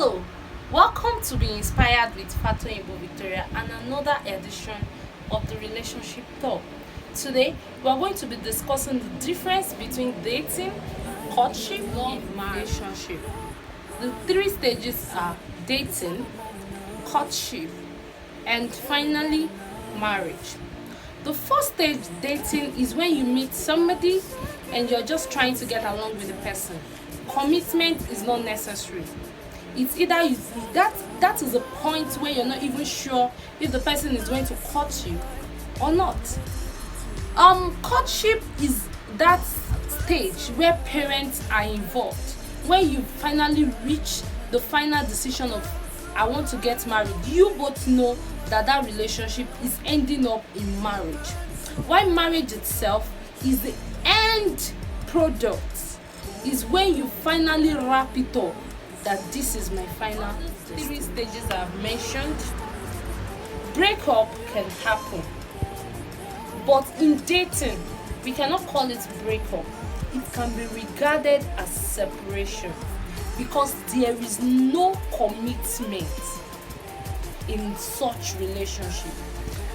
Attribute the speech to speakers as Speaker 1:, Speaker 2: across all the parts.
Speaker 1: Hello, welcome to Be Inspired with Fatoyinbo Victoria and another edition of the Relationship Talk. Today, we are going to be discussing the difference between dating, courtship, and relationship. The three stages are dating, courtship, and finally, marriage. The first stage, dating, is when you meet somebody and you're just trying to get along with the person. Commitment is not necessary. It's either that is a point where you're not even sure if the person is going to court you or not. Courtship is that stage where parents are involved, where you finally reach the final decision of I want to get married. You both know that relationship is ending up in marriage. While marriage itself is the end product, is when you finally wrap it up that this is my final. Three stages I've mentioned. Breakup can happen, but in dating we cannot call it breakup. It can be regarded as separation because there is no commitment in such relationship.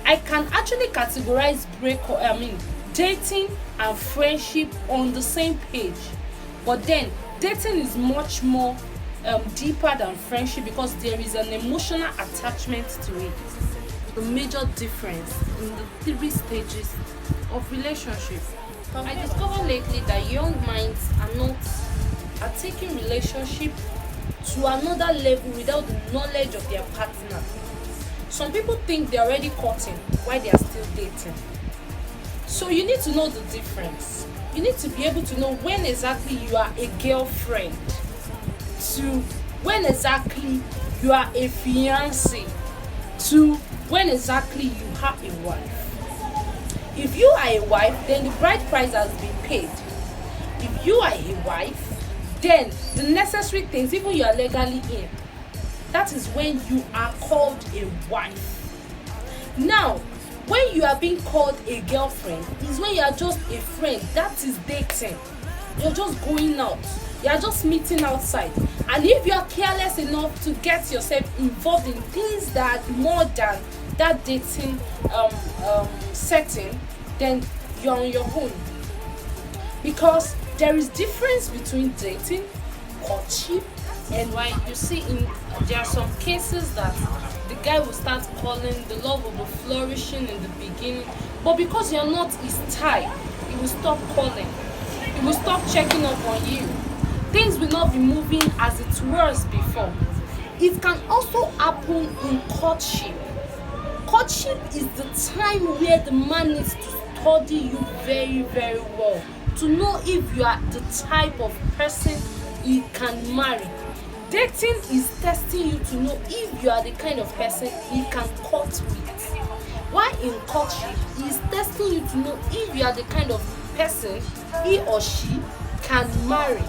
Speaker 1: I can actually categorize dating and friendship on the same page, but then dating is much more deeper than friendship because there is an emotional attachment to it. The major difference in the three stages of relationship. I discovered lately that young minds are taking relationship to another level without the knowledge of their partner. Some people think they're already courting while they are still dating. So you need to know the difference. You need to be able to know when exactly you are a girlfriend to when exactly you are a fiancé to when exactly you have a wife. If you are a wife, then the bride price has been paid. If you are a wife, then the necessary things, even you are legally in, that is when you are called a wife. Now, when you are being called a girlfriend is when you are just a friend. That is dating. You're just going out. You are just meeting outside. And if you are careless enough to get yourself involved in things that are more than that dating setting, then you're on your own. Because there is difference between dating, courtship, and why you see there are some cases that the guy will start calling, the love will be flourishing in the beginning, but because you're not his type, he will stop calling. He will stop checking up on you. Things will not be moving as it was before. It can also happen in courtship. Courtship is the time where the man needs to study you very, very well to know if you are the type of person he can marry. Dating is testing you to know if you are the kind of person he can court with. While in courtship, he is testing you to know if you are the kind of person he or she can marry.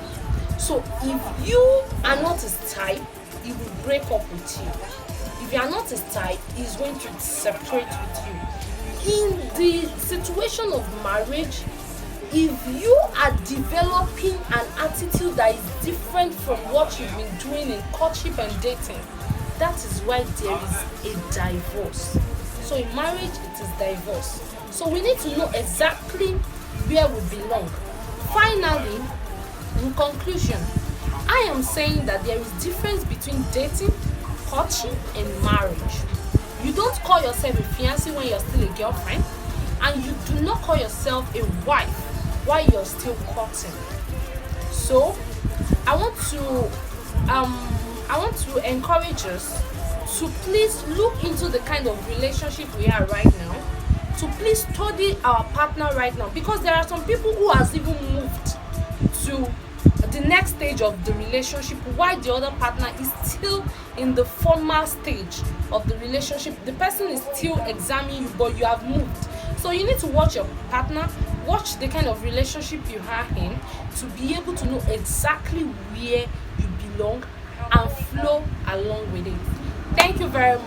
Speaker 1: So if you are not his type, he will break up with you. If you are not his type, he is going to separate with you. In the situation of marriage, if you are developing an attitude that is different from what you've been doing in courtship and dating, that is why there is a divorce. So in marriage, it is divorce. So we need to know exactly where we belong. Finally, in conclusion, I am saying that there is difference between dating, courtship, and marriage. You don't call yourself a fiancé when you're still a girlfriend, and you do not call yourself a wife while you're still courting. So I want to encourage us to please look into the kind of relationship we are right now, to please study our partner right now, because there are some people who has even moved to the next stage of the relationship while the other partner is still in the formal stage of the relationship. The person is still examining you, but you have moved. So you need to watch your partner, watch the kind of relationship you are in to be able to know exactly where you belong and flow along with it. Thank you very much.